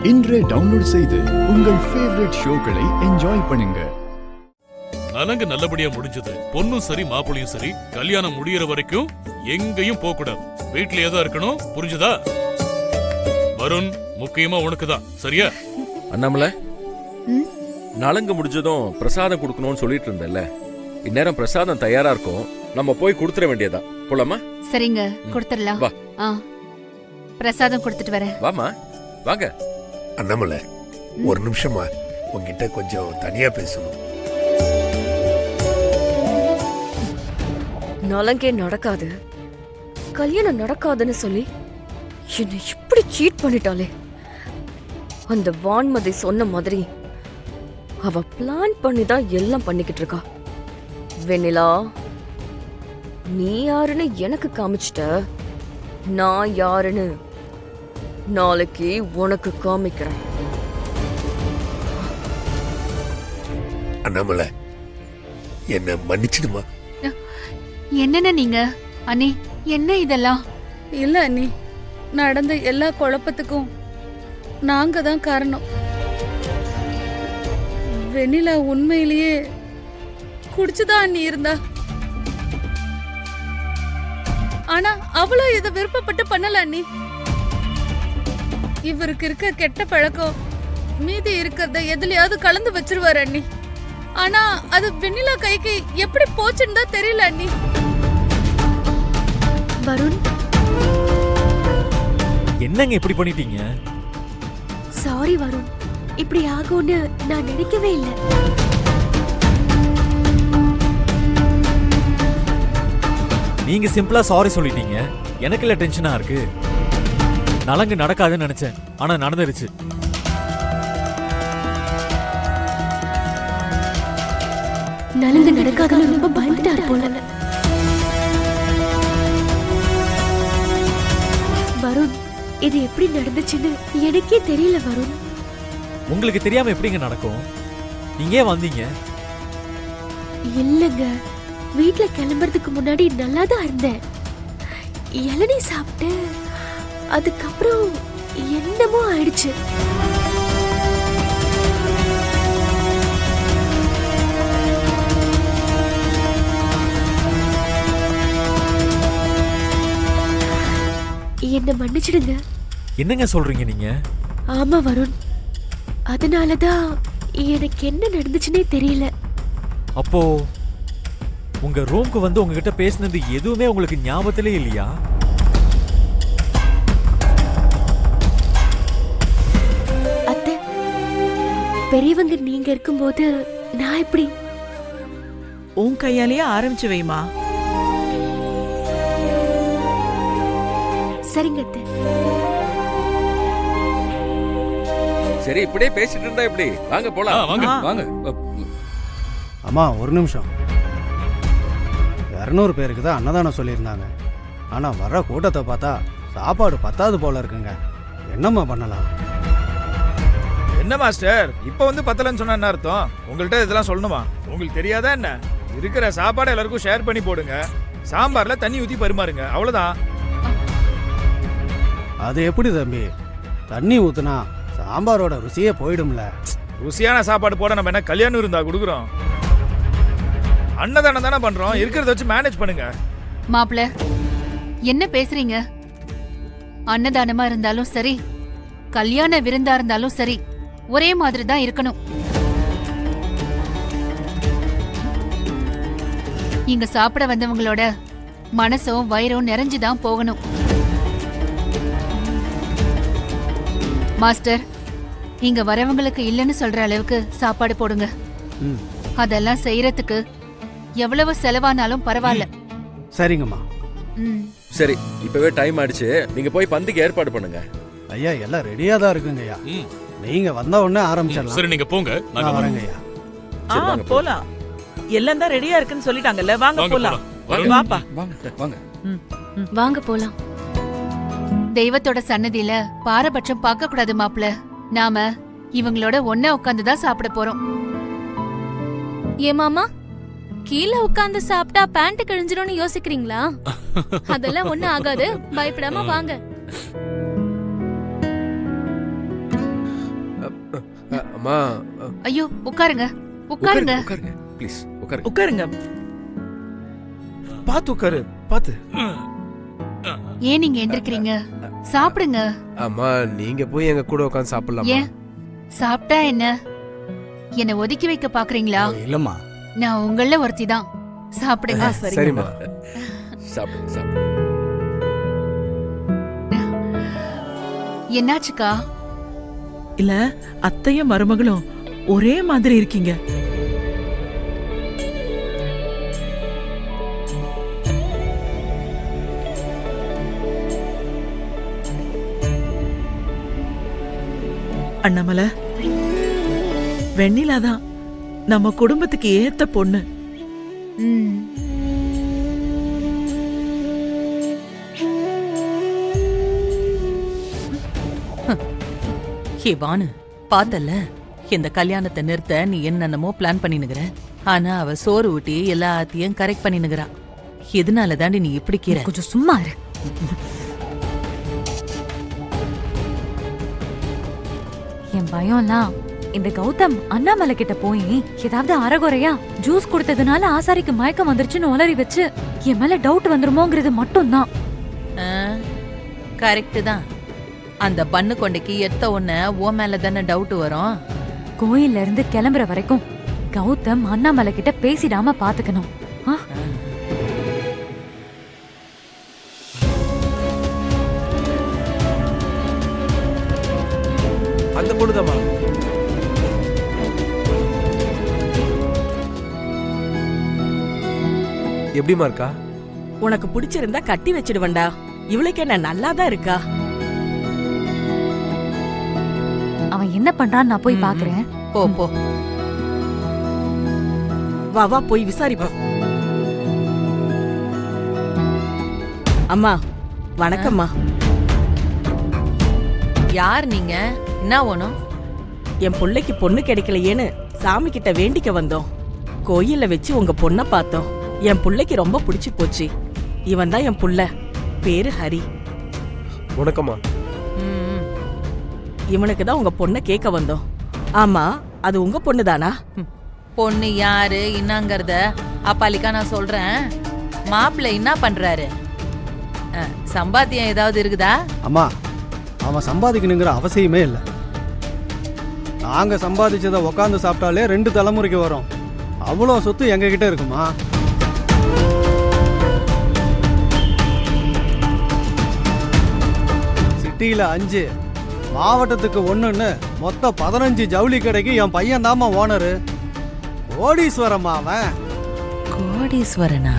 இன்றே டவுன்லோட் செய்து உங்கள் ஃபேவரட் ஷோக்களை என்ஜாய் பண்ணுங்க. நலங்கு நல்லபடியா முடிஞ்சது. பொண்ணும் சரி மாப்பிளையும் சரி கல்யாணம் முடியற வரைக்கும் எங்கேயும் போக கூடாது. வீட்லயே தான் இருக்கணும். புரிஞ்சுதா? வருண், முக்கியமா உனக்கு தான். சரியா? அண்ணாமலை, நலங்கு முடிஞ்சதும் பிரசாதம் கொடுக்கணும்னு சொல்லிட்டு இருந்தேன்ல, இந்நேரம் பிரசாதம் தயாரா இருக்கும். நம்ம போய் கொடுத்துட வேண்டியதா. போலாமா? சரிங்க, கொடுத்துடலாம். வா. பிரசாதம் கொடுத்துட்டு வரேன். வாமா, வாங்க. அண்ணாமலை, ஒரு நிமிஷமா உங்ககிட்ட கொஞ்சம் தனியா பேசணும். நலங்கே நடக்காது, கல்யாணம் நடக்காதுன்னு சொல்லி என்னை இப்படி சீட் பண்ணிட்டாளே. அந்த வான்மதி சொன்ன மாதிரி அவ பிளான் பண்ணி தான் எல்லாம் பண்ணிக்கிட்டு இருக்கா. வெண்ணிலா, நீ யாருன்னு எனக்கு காமிச்சிட்ட, நான் யாருன்னு நாளைக்கு உனக்கு காமிக்கிறேன். அண்ணாமலை, என்ன மன்னிச்சிடுமா. என்னென்ன நீங்க அண்ணி, என்ன இதெல்லாம்? இல்ல அண்ணி, நடந்த எல்லா குழப்பத்துக்கும் நாங்க தான் காரணம். வெண்ணிலா உண்மையிலேயே குடிச்சுதான் அண்ணி இருந்தா. ஆனா அவளும் இத விருப்பப்பட்டு பண்ணல அண்ணி. இவருக்கு இருக்க கெட்ட பழக்கம் மீதி இருக்கிறத எதுலயாவது கலந்து வச்சிருவாரு அண்ணி. ஆனா அது வெண்ணிலா கைக்கு எப்படி போச்சுன்னு தான் தெரியல அண்ணி. வருண், என்னங்க இப்படி பண்ணிட்டீங்க? சாரி வருண், இப்படி ஆகும்னு நான் நினைக்கவே இல்லை. நீங்க சிம்பிளா சாரி சொல்லிட்டீங்க. எனக்கு இல்ல டென்ஷனா இருக்கு. நலங்கு நடக்காதுன்னு நினைச்சேன், ஆனா நடந்துருச்சு. நலங்கு நடக்காதுன்னு ரொம்ப பயந்துட்டாரு போல. வருண், இது எப்படி நடந்துச்சுன்னு எனக்கே தெரியல வருண். உங்களுக்கு தெரியாம எப்படிங்க நடக்கும்? நீங்க ஏன் வந்தீங்க? இல்லங்க, வீட்ல கிளம்புறதுக்கு முன்னாடி நல்லா தான் இருந்தேன். இளநீ சாப்பிட்டு அதுக்கப்புறம் என்னமோ ஆயிடுச்சு. என்ன மன்னிச்சிடுங்க. என்னங்க சொல்றீங்க நீங்க? ஆமா வருண், அதனாலதான் எனக்கு என்ன நடந்துச்சுன்னே தெரியல. அப்போ உங்க ரூம்க்கு வந்து உங்ககிட்ட பேசினது எதுவுமே உங்களுக்கு ஞாபகத்திலே இல்லையா? அத்தை, பெரியவங்க நீங்க இருக்கும்போது நான் எப்படி? உன் கையாலேயே ஆரம்பிச்சு வைமா. சரிங்க அத்தை. சரி, இப்படியே பேசிட்டு இருந்தா எப்படி? வாங்க போலாம். வாங்க வாங்க. அம்மா, ஒரு நிமிஷம். 200 பேருக்கு தான் அன்னதானம் சொல்லியிருந்தாங்க. ஆனால் வர்ற கூட்டத்தை பார்த்தா சாப்பாடு பத்தாது போல இருக்குங்க. என்னம்மா பண்ணலாம்? என்ன மாஸ்டர், இப்போ வந்து பத்தலன்னு சொன்னா என்ன அர்த்தம்? உங்கள்கிட்ட இதெல்லாம் சொல்லணுமா? உங்களுக்கு தெரியாதா என்ன? இருக்கிற சாப்பாடு எல்லாருக்கும் ஷேர் பண்ணி போடுங்க. சாம்பார்ல தண்ணி ஊற்றி பரிமாறுங்க, அவ்வளோதான். அது எப்படி தம்பி? தண்ணி ஊத்துனா சாம்பாரோட ருசியே போயிடும்ல. ருசியான சாப்பாடு போட நம்ம என்ன கல்யாணம் இருந்தா கொடுக்குறோம்? அன்னதானம் தானே பண்றோம். இருக்கிறத வச்சு மேனேஜ் பண்ணுங்க. மாப்பிள, என்ன பேசுறீங்க? அன்னதானமா இருந்தாலும் சரி, கல்யாண விருந்தா இருந்தாலும் சரி, ஒரே மாதிரி தான் இருக்கணும். இங்க சாப்பிட வந்தவங்களோட மனசும் வயிறும் நிறைஞ்சுதான் போகணும். மாஸ்டர், இங்க வரவங்களுக்கு இல்லைன்னு சொல்ற அளவுக்கு சாப்பாடு போடுங்க. அதெல்லாம் செய்யறதுக்கு எவ்வளவு செலவானாலும் பரவாயில்ல. சரிங்கம்மா. சரி, இப்பவே டைம் ஆயிடுச்சு. நீங்க போய் பந்திக்கு ஏற்பாடு பண்ணுங்க. ஐயா, எல்லாம் ரெடியா தான் இருக்குங்க ஐயா. நீங்க வந்த உடனே ஆரம்பிச்சிடலாம். சரி, நீங்க போங்க, நான் வரேங்க ஐயா. போலாம். எல்லாம் தான் ரெடியா இருக்குன்னு சொல்லிட்டாங்கல்ல, வாங்க போலாம். வாப்பா, வாங்க. வாங்க போலாம். தெய்வத்தோட சன்னதியில பாரபட்சம் பார்க்க கூடாது மாப்பிள. நாம இவங்களோட ஒன்னா உட்காந்துதான் சாப்பிட போறோம். ஏ மாமா, கீழே உட்கார்ந்து சாப்பிட்டா பேண்ட் கிழிஞ்சிரும்னு யோசிக்கிறீங்களா? அதெல்லாம் ஒண்ணும் ஆகாது, பயப்படாம வாங்க. அம்மா ஐயோ உட்காருங்க உட்காருங்க. உட்காருங்க ப்ளீஸ் உட்காருங்க. உட்காருங்க. பாத்து உட்காரு, பாத்து. ஏன் நீங்க எந்திரிக்கிறீங்க? சாப்பிடுங்க. அம்மா நீங்க போய் எங்க கூட உட்காந்து சாப்பிடலாம். ஏன் சாப்பிட்டா என்ன? என்ன ஒதுக்கி வைக்க பாக்குறீங்களா? இல்லம்மா, நான் உங்கள ஒருத்தி தான். சாப்பிடுங்க. சரிம்மா. சாப்பிடுங்க சாப்பிடுங்க. என்னாச்சுக்கா? இல்ல அத்தையும் மருமகளும் ஒரே மாதிரி இருக்கீங்க. அண்ணாமலை, வெண்ணிலாதான் நம்ம குடும்பத்துக்கு ஏத்த பொண்ணு. வானு பார்த்தல, இந்த கல்யாணத்தை நிறுத்த நீ என்னென்னமோ பிளான் பண்ணினுகிற. ஆனா அவ சோறு ஊட்டி எல்லாத்தையும் கரெக்ட் பண்ணினுகிறா. எதனால தாண்டி நீ இப்படி கீரை? கொஞ்சம் சும்மா இரு. என் பயம்லாம் இந்த கௌதம் அண்ணாமலை கிட்ட போய் ஏதாவது அறகுறையா ஜூஸ் கொடுத்ததுனால ஆசாரிக்கு மயக்கம் வந்துருச்சுன்னு உளறி வச்சு என் மேல டவுட் வந்துருமோங்கிறது மட்டும்தான். கரெக்ட் தான். அந்த பண்ணு கொண்டைக்கு எத்த ஒண்ணு ஓ மேல தானே டவுட் வரும். கோயில்ல இருந்து கிளம்புற வரைக்கும் கௌதம் அண்ணாமலை கிட்ட பேசிடாம பாத்துக்கணும். அந்த பொண்ணுதாம்மா. எப்படிமா இருக்கா? உனக்கு பிடிச்சிருந்தா கட்டி வச்சிடுவண்டா. இவளுக்கு என்ன நல்லாதான் இருக்கா? அவன் என்ன பண்றான்னு நான் போய் பாக்குறேன். போ போ. வா வா போய் விசாரிப்போம். அம்மா வணக்கம்மா. யார் நீங்க? என்ன வேணும்? என் பிள்ளைக்கு பொண்ணு கிடைக்கலையேன்னு சாமி கிட்ட வேண்டிக்க வந்தோம். கோயில்ல வச்சு உங்க பொண்ணை பார்த்தோம். என் பிள்ளைக்கு ரொம்ப பிடிச்சு போச்சு. இவன் தான் என் புள்ள, பேரு ஹரி. வணக்கம்மா. இவனுக்கு தான் உங்க பொண்ணை கேட்க வந்தோம். ஆமா, அது உங்க பொண்ணு தானா? பொண்ணு யாரு என்னங்கறத அப்பாலிக்கா நான் சொல்றேன். மாப்பிள்ளை என்ன பண்றாரு? சம்பாத்தியம் ஏதாவது இருக்குதா? அம்மா, அவன் சம்பாதிக்கணுங்கிற அவசியமே இல்லை. நாங்க சம்பாதிச்சதை உக்காந்து சாப்பிட்டாலே 2 தலைமுறைக்கு வரும். அவ்வளோ சொத்து எங்க கிட்ட இருக்குமா? சிட்டியில 5, மாவட்டத்துக்கு 1ன்னு மொத்தம் 15 ஜவுளி கடைக்கு என் பையன் தாமா ஓனரு. கோடீஸ்வரமா அவன். கோடீஸ்வரனா?